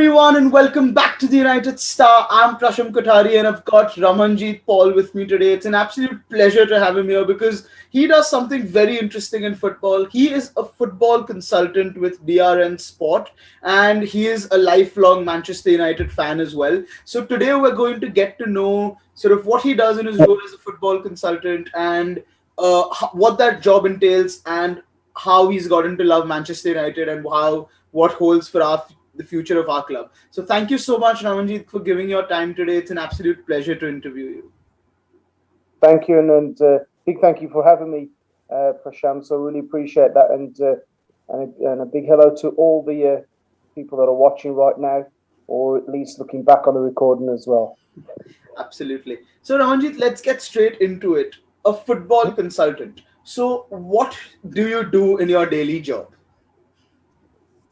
everyone, and welcome back to the United Star. I'm Prasham Kothari, and I've got Ramanjit Paul with me today. It's an absolute pleasure to have him here because he does something very interesting in football. He is a football consultant with DRN Sport, and he is a lifelong Manchester United fan as well. So today we're going to get to know sort of what he does in his role as a football consultant and what that job entails and how he's gotten to love Manchester United and how what holds for the future of our club. So thank you so much, Ramanjit, for giving your time today. It's an absolute pleasure to interview you. Thank you, and big thank you for having me, Prasham. So really appreciate that, and a big hello to all the people that are watching right now, or at least looking back on the recording as well. Absolutely. So Ramanjit, let's get straight into it. A football consultant. So what do you do in your daily job?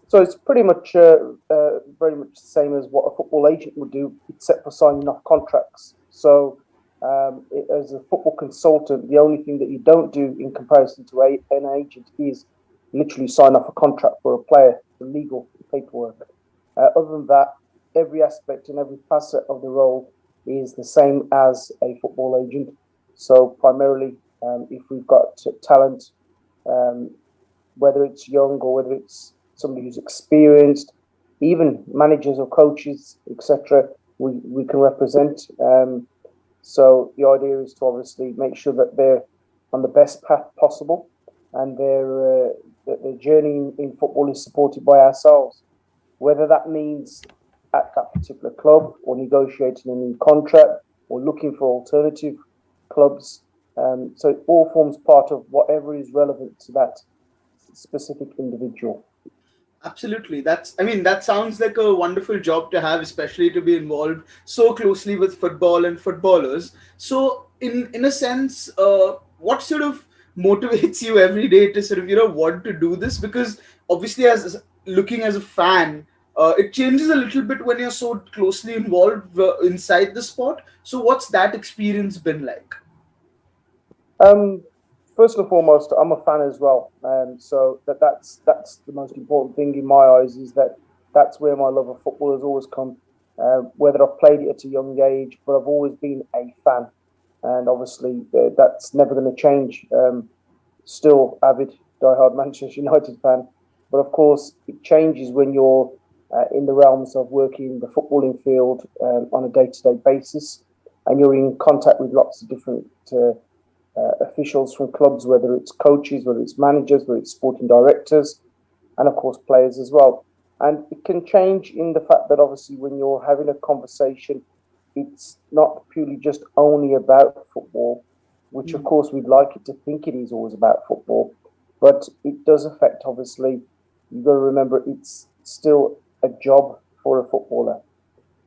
So it's pretty much very much the same as what a football agent would do, except for signing off contracts. So as a football consultant, the only thing that you don't do in comparison to an agent is literally sign off a contract for a player, the legal paperwork. Other than that, every aspect and every facet of the role is the same as a football agent. So primarily, if we've got talent, um, whether it's young or whether it's somebody who's experienced, even managers or coaches, etc., we can represent. So the idea is to obviously make sure that they're on the best path possible, and their journey in football is supported by ourselves. Whether that means at that particular club, or negotiating a new contract, or looking for alternative clubs. So it all forms part of whatever is relevant to that specific individual. Absolutely. That sounds like a wonderful job to have, especially to be involved so closely with football and footballers. So, in a sense, what sort of motivates you every day to sort of, want to do this? Because obviously, as looking as a fan, it changes a little bit when you're so closely involved inside the sport. So, what's that experience been like? Um, First and foremost, I'm a fan as well, so that's the most important thing in my eyes, is that that's where my love of football has always come. Whether I've played it at a young age, but I've always been a fan, and obviously that's never going to change. Still avid diehard Manchester United fan, but of course it changes when you're in the realms of working the footballing field on a day-to-day basis, and you're in contact with lots of different officials from clubs, whether it's coaches, whether it's managers, whether it's sporting directors, and of course players as well. And it can change in the fact that obviously when you're having a conversation, it's not purely just only about football, which of course we'd like it to think it is always about football, but it does affect, obviously. You've got to remember it's still a job for a footballer.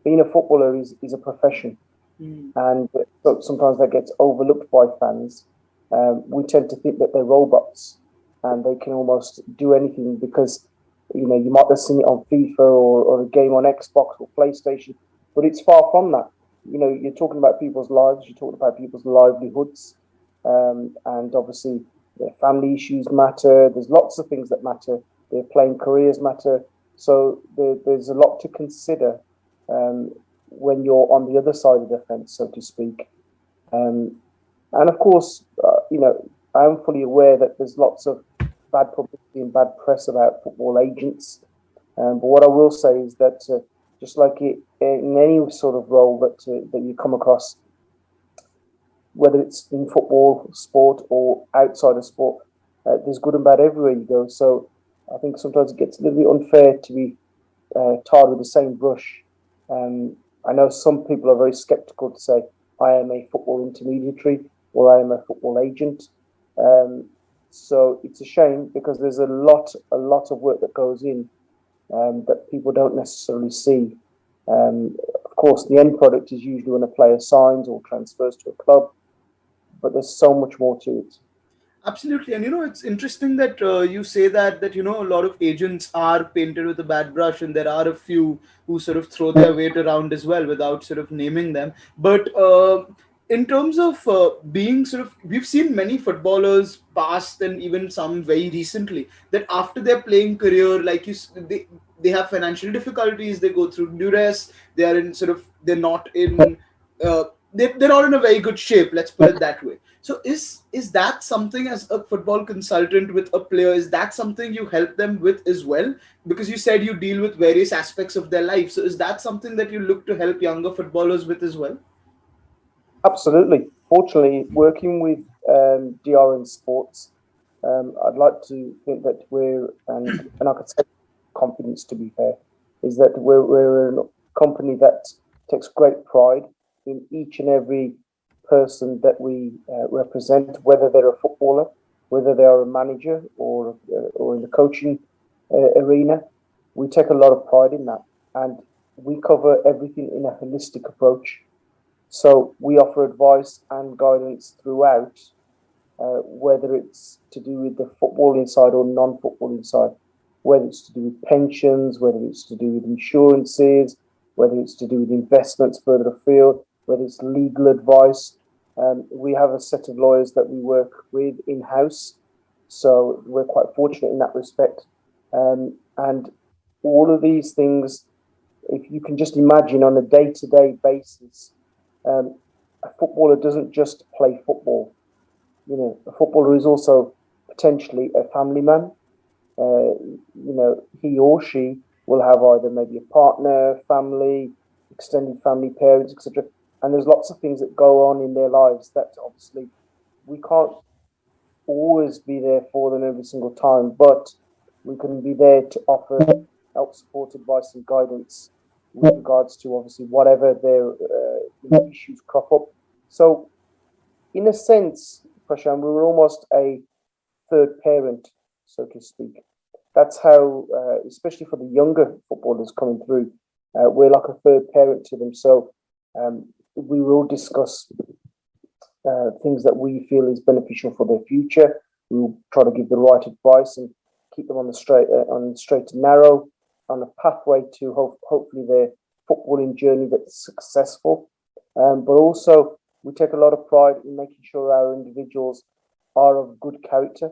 Being a footballer is a profession, Mm. and sometimes that gets overlooked by fans. We tend to think that they're robots and they can almost do anything because you might have seen it on FIFA, or a game on Xbox or PlayStation, but it's far from that. You're talking about people's lives, you're talking about people's livelihoods, and obviously their family issues matter. There's lots of things that matter. Their playing careers matter. So there's a lot to consider. When you're on the other side of the fence, so to speak. Um, and of course, I am fully aware that there's lots of bad publicity and bad press about football agents. But what I will say is that just like in any sort of role that you come across, whether it's in football, sport, or outside of sport, there's good and bad everywhere you go. So I think sometimes it gets a little bit unfair to be tarred with the same brush. Um, I know some people are very skeptical to say, I am a football intermediary or I am a football agent. Um, so it's a shame because there's a lot of work that goes in that people don't necessarily see. Of course, the end product is usually when a player signs or transfers to a club, but there's so much more to it. Absolutely, and it's interesting that you say that a lot of agents are painted with a bad brush, and there are a few who sort of throw their weight around as well without sort of naming them. But in terms of being sort of, we've seen many footballers past and even some very recently that after their playing career, like they have financial difficulties, they go through duress, they are in sort of, they're not in uh, they're not in a very good shape, let's put it that way. So is that something, as a football consultant with a player, is that something you help them with as well? Because you said you deal with various aspects of their life, so is that something that you look to help younger footballers with as well? Absolutely. Fortunately, working with DRN Sports, I'd like to think that and I could say confidence, to be fair, is that we're a company that takes great pride in each and every person that we represent, whether they're a footballer, whether they are a manager, or in the coaching arena. We take a lot of pride in that, and we cover everything in a holistic approach. So we offer advice and guidance throughout, whether it's to do with the footballing side or non-footballing side, whether it's to do with pensions, whether it's to do with insurances, whether it's to do with investments further afield, whether it's legal advice. We have a set of lawyers that we work with in-house, so we're quite fortunate in that respect. And all of these things, if you can just imagine on a day-to-day basis, um, a footballer doesn't just play football. A footballer is also potentially a family man. He or she will have either maybe a partner, family, extended family, parents, etc. And there's lots of things that go on in their lives that obviously we can't always be there for them every single time, but we can be there to offer help, support, advice, and guidance with regards to obviously whatever their issues crop up. So, in a sense, Prashant, we were almost a third parent, so to speak. That's how, especially for the younger footballers coming through, we're like a third parent to them. So we will discuss things that we feel is beneficial for their future. We will try to give the right advice and keep them on the straight and narrow, on a pathway to hopefully their footballing journey that's successful. But also, we take a lot of pride in making sure our individuals are of good character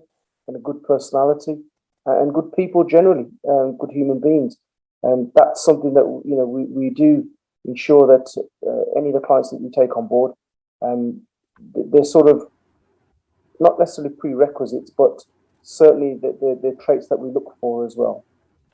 and a good personality and good people generally, good human beings. And that's something that we do ensure that any of the clients that we take on board, they're sort of not necessarily prerequisites, but certainly the traits that we look for as well.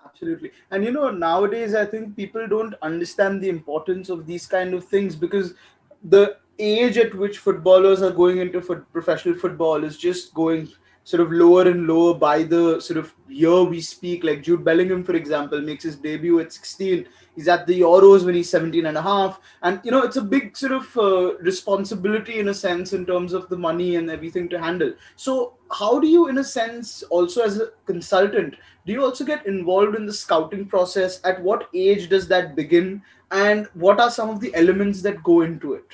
Absolutely. And nowadays I think people don't understand the importance of these kind of things, because the age at which footballers are going into professional football is just going sort of lower and lower by the sort of year we speak. Like Jude Bellingham, for example, makes his debut at 16. He's at the Euros when he's 17 and a half. And, it's a big sort of responsibility in a sense in terms of the money and everything to handle. So how do you, in a sense, also as a consultant, do you also get involved in the scouting process? At what age does that begin? And what are some of the elements that go into it?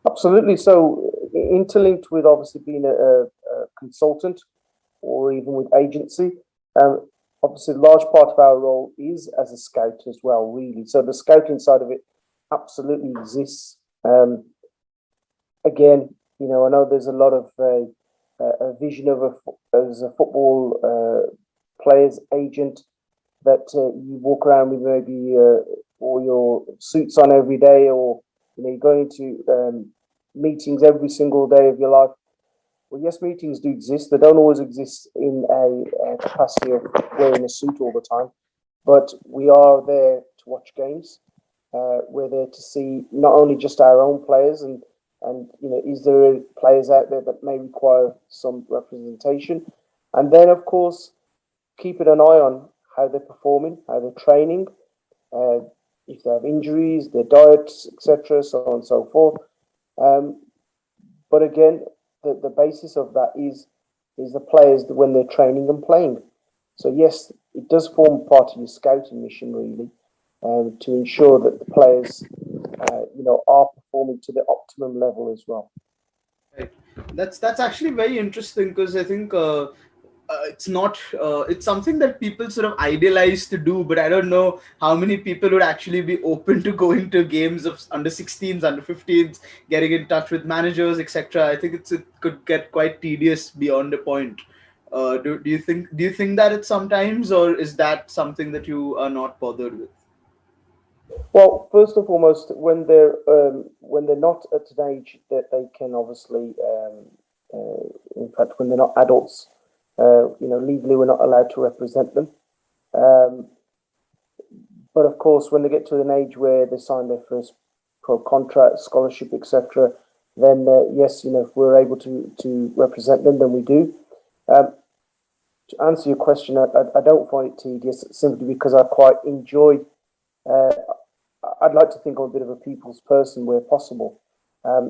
Absolutely. So interlinked with obviously being a consultant or even with agency, obviously a large part of our role is as a scout as well, really. So the scouting side of it absolutely exists. Again, I know there's a lot of a vision of as a football player's agent that you walk around with maybe all your suits on every day, or you're going to meetings every single day of your life. Well, yes, meetings do exist. They don't always exist in a capacity of wearing a suit all the time, but we are there to watch games. We're there to see not only just our own players and is there players out there that may require some representation, and then of course keeping an eye on how they're performing, how they're training, uh, if they have injuries, their diets, etc., so on and so forth. Um, but again, the basis of that is the players when they're training and playing. So yes, it does form part of your scouting mission, really, to ensure that the players, are performing to the optimum level as well. Right. That's actually very interesting, because I think it's not it's something that people sort of idealize to do, but I don't know how many people would actually be open to going to games of under 16s, under 15s, getting in touch with managers, etc. I think it could get quite tedious beyond a point. Do you think that it's sometimes, or is that something that you are not bothered with? Well, first and foremost, when they're not at an age that they can obviously, in fact, when they're not adults, legally we're not allowed to represent them. Um, but of course, when they get to an age where they sign their first pro contract, scholarship, etc., then yes, if we're able to represent them, then we do. Um, to answer your question, I don't find it tedious simply because I quite enjoy. Uh, I'd like to think I'm a bit of a people's person where possible.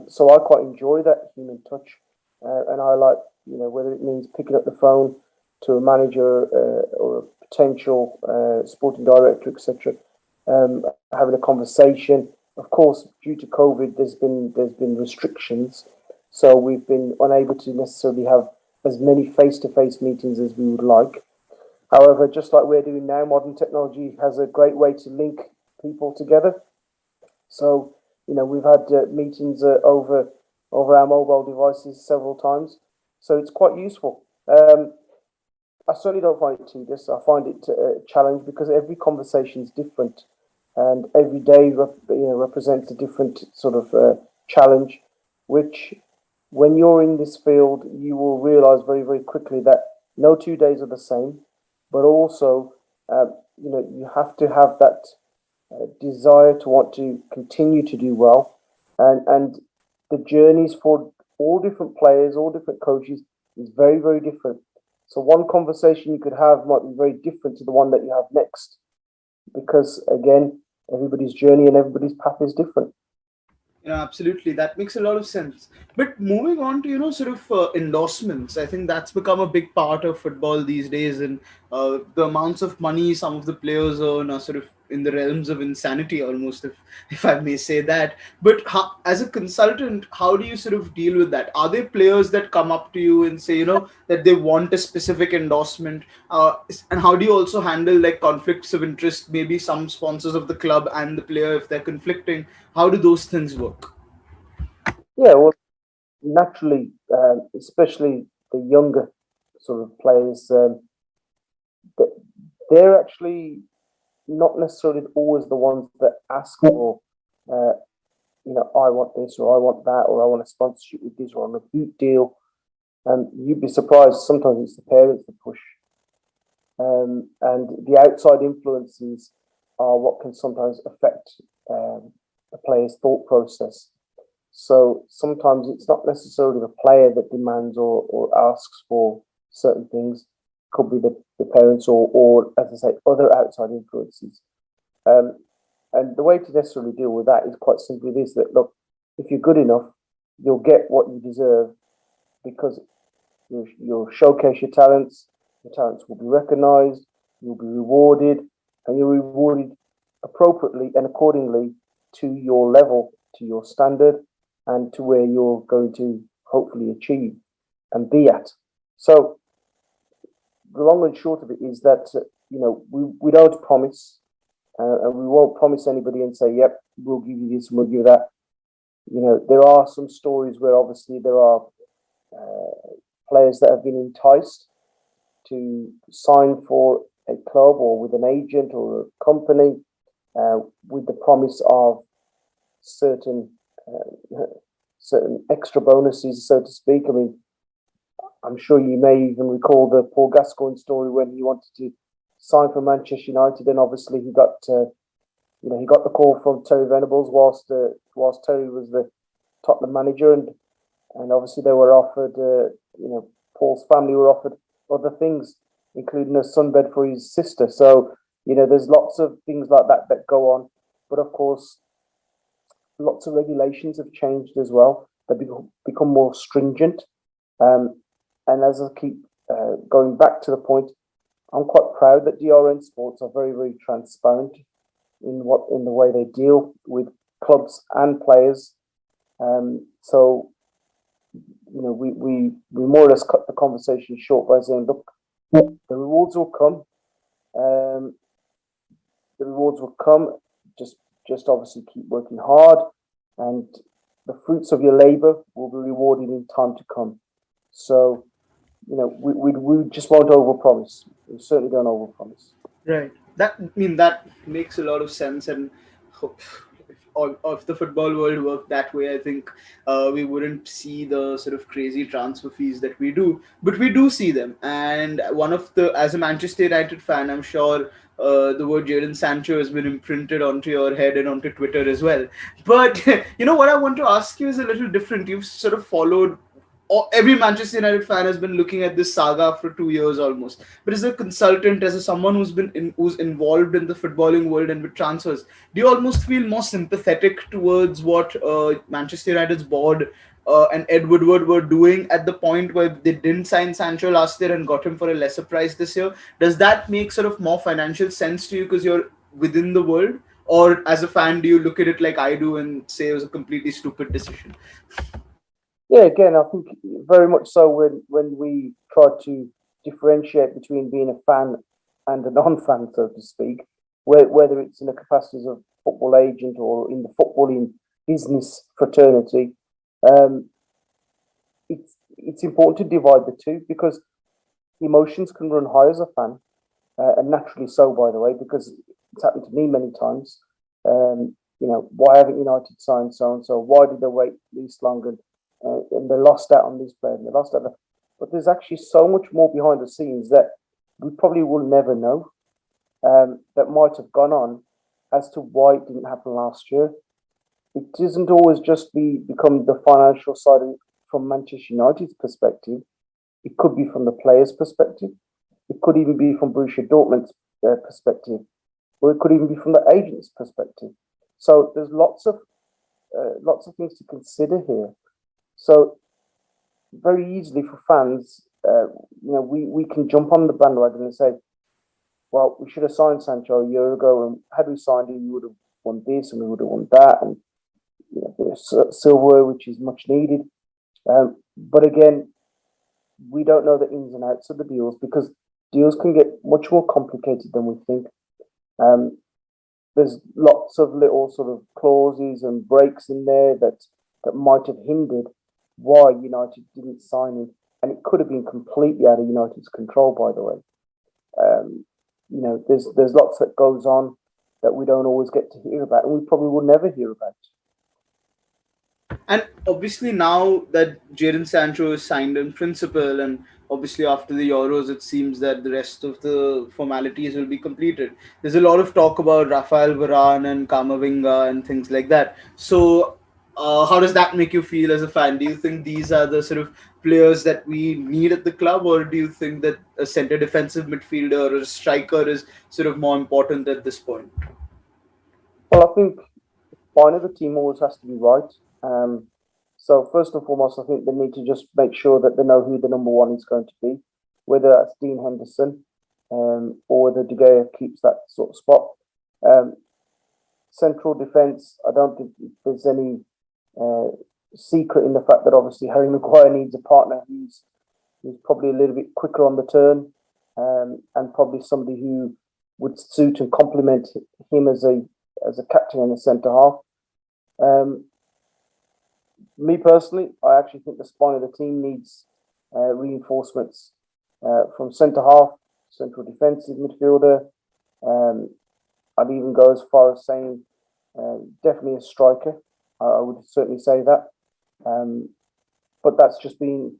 So I quite enjoy that human touch, and I like, whether it means picking up the phone to a manager or a potential sporting director, etc., having a conversation. Of course, due to COVID, there's been restrictions, so we've been unable to necessarily have as many face-to-face meetings as we would like. However, just like we're doing now, modern technology has a great way to link people together. So, we've had meetings over our mobile devices several times. So it's quite useful. I certainly don't find it tedious. I find it a challenge because every conversation is different, and every day represents a different sort of challenge. Which, when you're in this field, you will realize very very quickly that no 2 days are the same, but also you have to have that desire to want to continue to do well, and the journeys for all different players, all different coaches is very very different. So one conversation you could have might be very different to the one that you have next, because again, everybody's journey and everybody's path is different. Yeah, absolutely. That makes a lot of sense. But moving on to, sort of endorsements, I think that's become a big part of football these days. And the amounts of money some of the players earn are sort of in the realms of insanity almost, if I may say that. But as a consultant, how do you sort of deal with that? Are there players that come up to you and say, that they want a specific endorsement? And how do you also handle like conflicts of interest, maybe some sponsors of the club and the player, if they're conflicting? How do those things work? Yeah, well, naturally, especially the younger sort of players, they're actually not necessarily always the ones that ask for, uh, I want this or I want that or I want a sponsorship with this or on a boot deal. And you'd be surprised. Sometimes it's the parents that push, and the outside influences are what can sometimes affect the player's thought process. So sometimes it's not necessarily the player that demands or asks for certain things. Could be the parents or, as I say, other outside influences. Um, and the way to necessarily deal with that is quite simply this: that look, if you're good enough, you'll get what you deserve because you'll showcase your talents will be recognized, you'll be rewarded, and you're rewarded appropriately and accordingly to your level, to your standard, and to where you're going to hopefully achieve and be at. So the long and short of it is that we don't promise, and we won't promise anybody and say, "Yep, we'll give you this and we'll give you that." There are some stories where obviously there are players that have been enticed to sign for a club or with an agent or a company with the promise of certain certain extra bonuses, so to speak. I mean, I'm sure you may even recall the Paul Gascoigne story when he wanted to sign for Manchester United, and obviously he got the call from Terry Venables whilst Terry was the Tottenham manager, and obviously they were offered, Paul's family were offered other things, including a sunbed for his sister. So, there's lots of things like that that go on. But of course, lots of regulations have changed as well. They've become more stringent. Um, and as I keep going back to the point, I'm quite proud that DRN Sports are very, very transparent in the way they deal with clubs and players. So we more or less cut the conversation short by saying, look, the rewards will come. Um, the rewards will come. Just obviously keep working hard, and the fruits of your labor will be rewarded in time to come. So we just won't overpromise. We certainly don't overpromise. Right. That makes a lot of sense, and ho- if all of the football world worked that way, I think we wouldn't see the sort of crazy transfer fees that we do. But we do see them, and as a Manchester United fan, I'm sure the word Jadon Sancho has been imprinted onto your head and onto Twitter as well. But what I want to ask you is a little different. You've sort of followed. Every Manchester United fan has been looking at this saga for 2 years almost. But as a consultant, as a someone who's involved in the footballing world and with transfers, do you almost feel more sympathetic towards what Manchester United's board and Ed Woodward were doing at the point where they didn't sign Sancho last year and got him for a lesser price this year? Does that make sort of more financial sense to you because you're within the world? Or as a fan, do you look at it like I do and say it was a completely stupid decision? Yeah, again, I think very much so when we try to differentiate between being a fan and a non-fan, so to speak, whether it's in the capacities of football agent or in the footballing business fraternity, um, it's important to divide the two because emotions can run high as a fan, and naturally so, by the way, because it's happened to me many times. Why haven't United signed so and so? Why did they wait this long? And they lost out on this player and they lost out. But there's actually so much more behind the scenes that we probably will never know, that might have gone on as to why it didn't happen last year. It doesn't always just become the financial side from Manchester United's perspective. It could be from the players' perspective. It could even be from Borussia Dortmund's perspective, or it could even be from the agent's perspective. So there's lots of things to consider here. So very easily for fans, we can jump on the bandwagon and say, well, we should have signed Sancho a year ago, and had we signed him, we would have won this and we would have won that, and there's silverware which is much needed. But again, we don't know the ins and outs of the deals because deals can get much more complicated than we think. Um, there's lots of little sort of clauses and breaks in there that might have hindered why United didn't sign him, and it could have been completely out of United's control, by the way. Um, there's lots that goes on that we don't always get to hear about, and we probably will never hear about. And obviously, now that Jadon Sancho is signed in principle, and obviously after the Euros, it seems that the rest of the formalities will be completed. There's a lot of talk about Rafael Varane and Kamavinga and things like that. So, how does that make you feel as a fan? Do you think these are the sort of players that we need at the club, or do you think that a centre defensive midfielder or a striker is sort of more important at this point? Well, I think final the team always has to be right. So first and foremost, I think they need to just make sure that they know who the number one is going to be, whether that's Dean Henderson, or whether De Gea keeps that sort of spot. Um, Central defence, I don't think there's any uh, secret in the fact that obviously Harry Maguire needs a partner who's probably a little bit quicker on the turn, and probably somebody who would suit and complement him as a captain and a centre half. Um, Me personally, I actually think the spine of the team needs reinforcements from centre half, central defensive midfielder. Um, I'd even go as far as saying definitely a striker. I would certainly say that. Um, but that's just been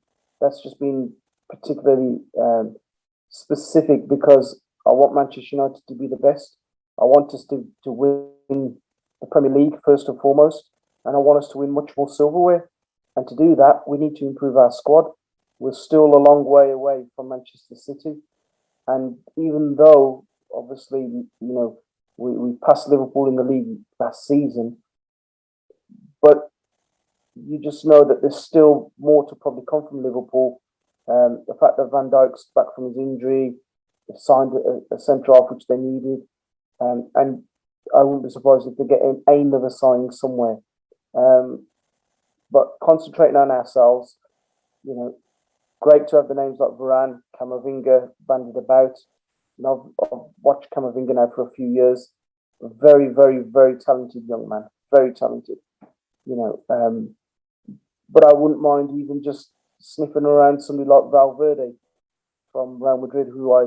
particularly specific because I want Manchester United to be the best. I want us to win the Premier League first and foremost, and I want us to win much more silverware. And to do that, we need to improve our squad. We're still a long way away from Manchester City, and even though obviously we passed Liverpool in the league last season, but you just know that there's still more to probably come from Liverpool. The fact that Van Dijk's back from his injury, they've signed a centre half which they needed, and I wouldn't be surprised if they get another signing somewhere. Um, but concentrating on ourselves, you know, great to have the names like Varane, Camavinga bandied about. I've watched Camavinga now for a few years. A very, very, very talented young man. Very talented. You know, but I wouldn't mind even just sniffing around somebody like Valverde from Real Madrid, who I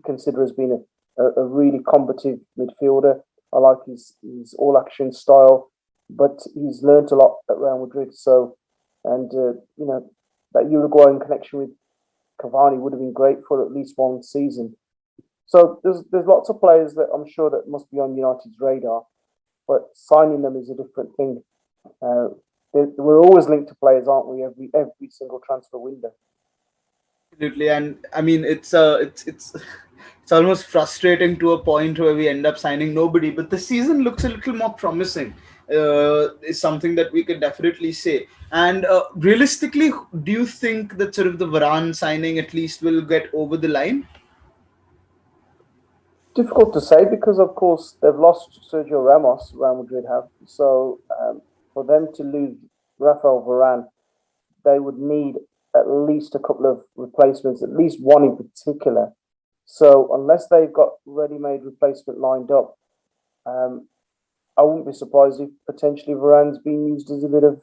consider as being a really combative midfielder. I like his all action style, but he's learnt a lot at Real Madrid. So, and that Uruguayan connection with Cavani would have been great for at least one season. So there's lots of players that I'm sure that must be on United's radar, but signing them is a different thing. Uh, we're always linked to players, aren't we? Every single transfer window. Absolutely, and I mean it's almost frustrating to a point where we end up signing nobody. But the season looks a little more promising. Is something that we could definitely say. And realistically, do you think that sort of the Varane signing at least will get over the line? Difficult to say because, of course, they've lost Sergio Ramos. Real Madrid have. So for them to lose Rafael Varane, they would need at least a couple of replacements, at least one in particular. So unless they've got ready-made replacement lined up, um, I wouldn't be surprised if potentially Varane's being used as a bit of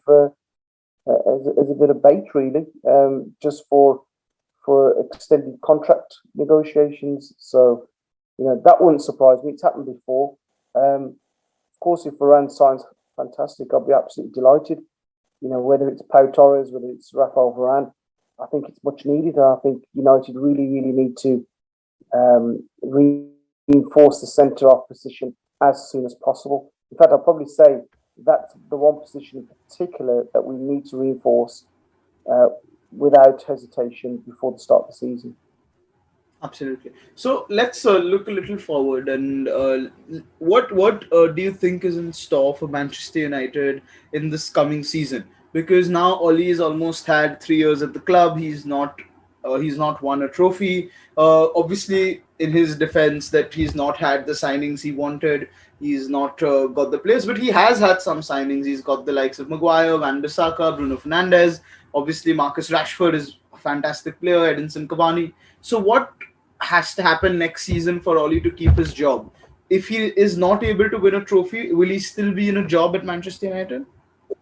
as a bit of bait, really, just for extended contract negotiations. So that wouldn't surprise me. It's happened before. Of course, if Varane signs, fantastic. I'll be absolutely delighted. Whether it's Pau Torres, whether it's Rafael Varane, I think it's much needed. I think United really, really need to reinforce the centre half position as soon as possible. In fact, I'll probably say that's the one position in particular that we need to reinforce uh, without hesitation before the start of the season. Absolutely. So let's look a little forward, and what do you think is in store for Manchester United in this coming season? Because now Oli has almost had 3 years at the club. He's not won a trophy. Obviously, in his defense, that he's not had the signings he wanted. He's not got the players, but he has had some signings. He's got the likes of Maguire, Van Bissaka, Bruno Fernandes. Obviously, Marcus Rashford is a fantastic player. Edinson Cavani. So what has to happen next season for Oli to keep his job? If he is not able to win a trophy, will he still be in a job at Manchester United?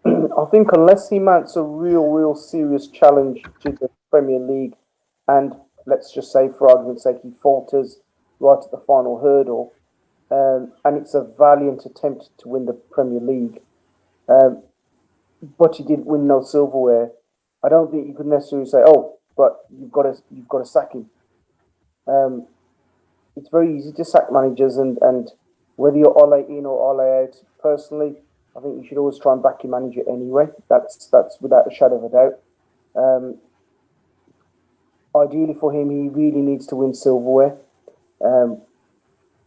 I think unless he mounts a real serious challenge to the Premier League, and let's just say, for argument's sake, he falters right at the final hurdle, and it's a valiant attempt to win the Premier League, um, but he didn't win no silverware. I don't think you could necessarily say, "Oh, but you've got to sack him." Um, it's very easy to sack managers, and whether you're Ole in or Ole out, personally, I think you should always try and back your manager anyway. That's without a shadow of a doubt. Um, Ideally for him, he really needs to win silverware. Um,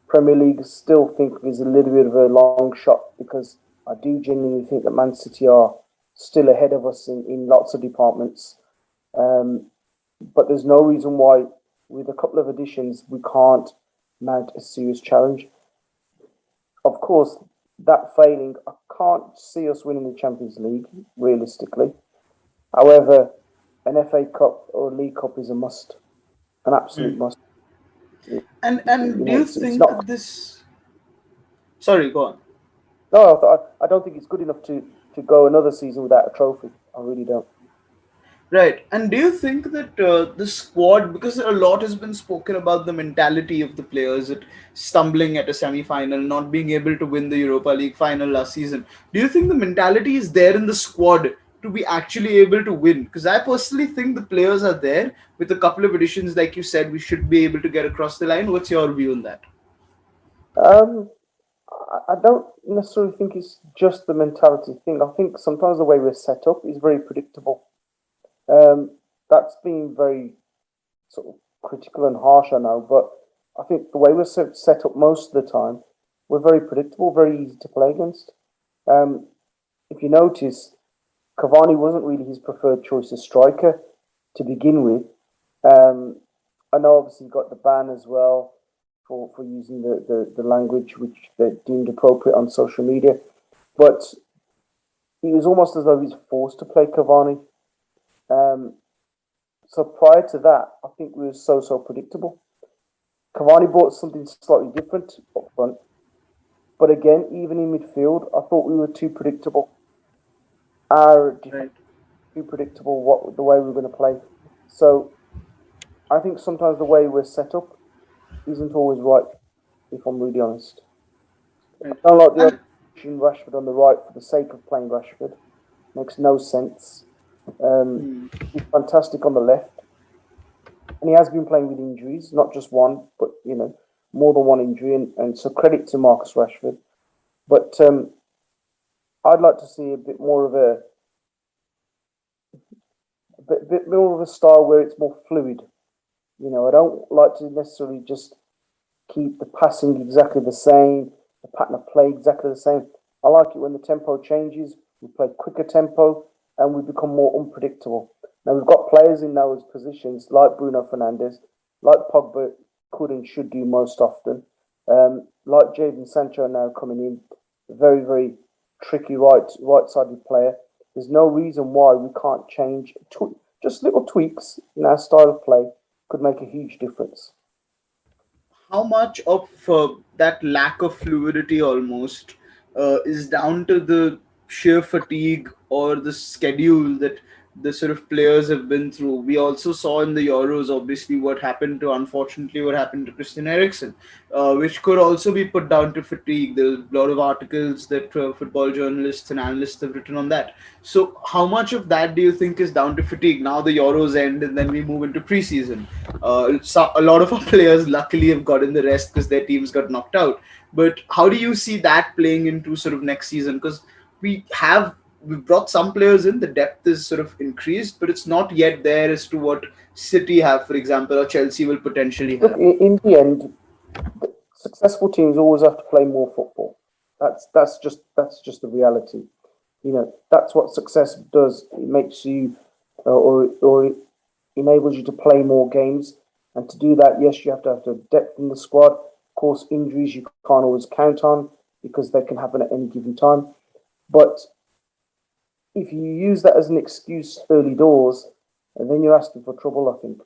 Premier League still think is a little bit of a long shot because I do genuinely think that Man City are still ahead of us in lots of departments. Um, but there's no reason why, with a couple of additions, we can't mount a serious challenge. Of course, that failing, I can't see us winning the Champions League realistically. However, an FA Cup or a League Cup is a must, an absolute Mm. must. And do you It's think not. this? Sorry, go on. No, I don't think it's good enough to go another season without a trophy. I really don't. Right. And do you think that the squad, because a lot has been spoken about the mentality of the players, that stumbling at a semi final, not being able to win the Europa League final last season, do you think the mentality is there in the squad to be actually able to win? Because I personally think the players are there. With a couple of additions, like you said, we should be able to get across the line. What's your view on that? Um, I don't necessarily think it's just the mentality thing. I think sometimes the way we're set up is very predictable. Um, that's been very sort of critical and harsh, I know, but I think the way we're set up most of the time, we're very predictable, very easy to play against. Um, if you notice, Cavani wasn't really his preferred choice as striker to begin with. Um, I know obviously he got the ban as well for using the language which they deemed appropriate on social media, but it was almost as though he's forced to play Cavani. Um, so prior to that, I think we were so predictable. Cavani brought something slightly different up front, but again, even in midfield, I thought we were too predictable. Our Right. too predictable what the way we're going to play. So I think sometimes the way we're set up isn't always right, if I'm really honest. Right. I don't like the And option Rashford on the right for the sake of playing Rashford. Makes no sense. hmm, He's fantastic on the left, and he has been playing with injuries, not just one, but more than one injury. And so credit to Marcus Rashford. But I'd like to see a bit more of a bit more of a style where it's more fluid. I don't like to necessarily just keep the passing exactly the same, the pattern of play exactly the same. I like it when the tempo changes, we play quicker tempo, and we become more unpredictable. Now, we've got players in those positions like Bruno Fernandes, like Pogba could and should do most often, like Jadon Sancho now coming in, very, very tricky right-sided player. There's no reason why we can't change. Just little tweaks in our style of play could make a huge difference. how much of that lack of fluidity almost is down to the sheer fatigue or the schedule that the sort of players have been through? We also saw in the Euros, obviously, unfortunately, what happened to Christian Eriksen, which could also be put down to fatigue. There's a lot of articles that football journalists and analysts have written on that. So, how much of that do you think is down to fatigue? Now the Euros end and then we move into preseason. A lot of our players luckily have gotten the rest because their teams got knocked out. But how do you see that playing into sort of next season? Because we've brought some players in, the depth is sort of increased, but it's not yet there as to what City have, for example, or Chelsea will potentially Look, have. in the end, successful teams always have to play more football. That's just the reality. That's what success does. It makes you, or it enables you to play more games, and to do that, yes, you have depth in the squad. Of course, injuries you can't always count on because they can happen at any given time. But if you use that as an excuse early doors, and then you're asking for trouble, I think.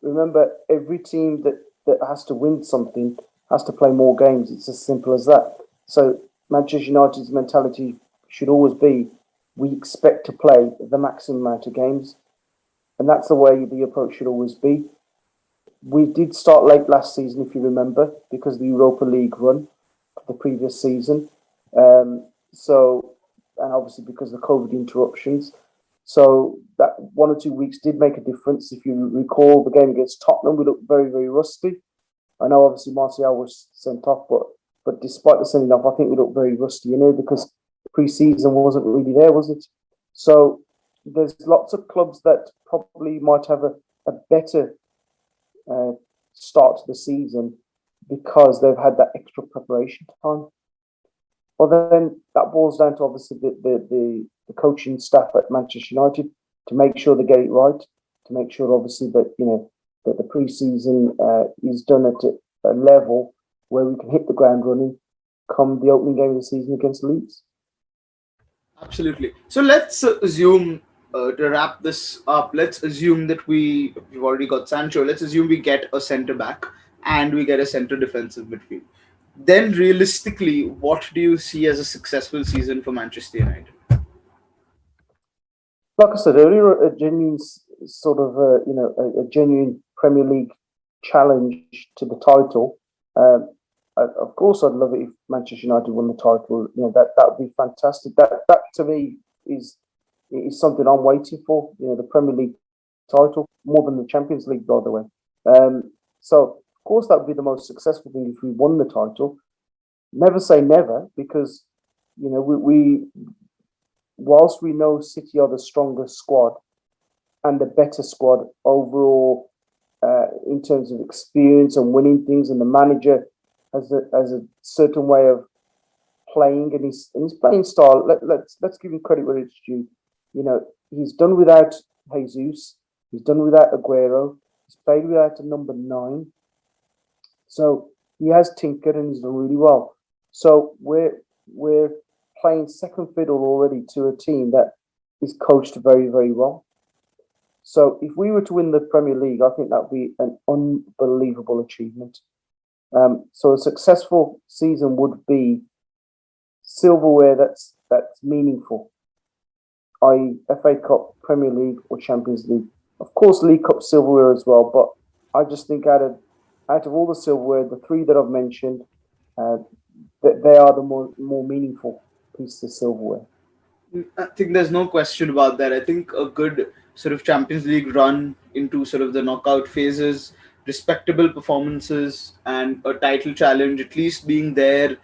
Remember, every team that has to win something has to play more games. It's as simple as that. So Manchester United's mentality should always be we expect to play the maximum amount of games. And that's the way the approach should always be. We did start late last season, if you remember, because of the Europa League run the previous season. So, and obviously because of the COVID interruptions. So that 1 or 2 weeks did make a difference. If you recall the game against Tottenham, we looked very, very rusty. I know obviously Martial was sent off, but despite the sending off, I think we looked very rusty, because pre-season wasn't really there, was it? So there's lots of clubs that probably might have a better uh, start to the season because they've had that extra preparation time. Well, then that boils down to obviously the coaching staff at Manchester United to make sure they get it right, to make sure obviously that the pre-season is done at a level where we can hit the ground running come the opening game of the season against Leeds. Absolutely. So let's assume, to wrap this up, let's assume that we've already got Sancho. Let's assume we get a centre back and we get a centre defensive midfield. Then realistically, what do you see as a successful season for Manchester United? Like I said earlier, a genuine sort of a genuine Premier League challenge to the title. Of course, I'd love it if Manchester United won the title. That would be fantastic. That to me is something I'm waiting for. The Premier League title more than the Champions League, by the way. So of course that would be the most successful thing if we won the title. Never say never, because we whilst we know City are the stronger squad and the better squad overall in terms of experience and winning things, and the manager has a certain way of playing and his playing style. Let's give him credit where it's due. He's done without Jesus. He's done without Aguero. He's played without a number 9. So he has tinkered and he's done really well. So we're playing second fiddle already to a team that is coached very, very well. So if we were to win the Premier League, I think that would be an unbelievable achievement. So a successful season would be silverware that's meaningful. i.e. FA Cup, Premier League, or Champions League. Of course, League Cup silverware as well, but I just think out of all the silverware, the three that I've mentioned, uh, that they are the more meaningful pieces of silverware. I think there's no question about that. I think a good sort of Champions League run into sort of the knockout phases, respectable performances, and a title challenge at least being there.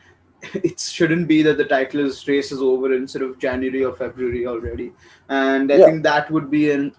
It shouldn't be that the title race is over in sort of January or February already. And I Yeah, think that would be an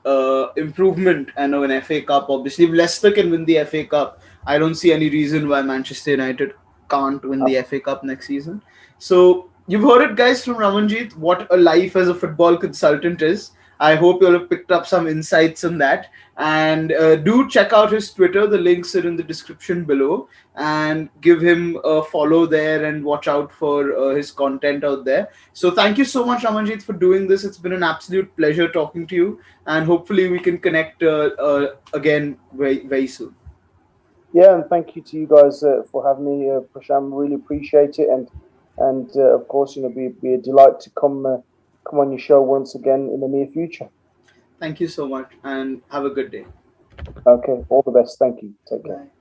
improvement. And an FA Cup, obviously, if Leicester can win the FA Cup, I don't see any reason why Manchester United can't win the FA Cup next season. So you've heard it, guys, from Ramanjit, what a life as a football consultant is. I hope you'll have picked up some insights on that. And do check out his Twitter. The links are in the description below. And give him a follow there and watch out for his content out there. So thank you so much, Ramanjit, for doing this. It's been an absolute pleasure talking to you. And hopefully we can connect again very, very soon. yeah, and thank you to you guys for having me, Prasham. Really appreciate it, and of course, be a delight to come on your show once again in the near future. Thank you so much and have a good day. Okay, all the best. Thank you. Take care. Bye.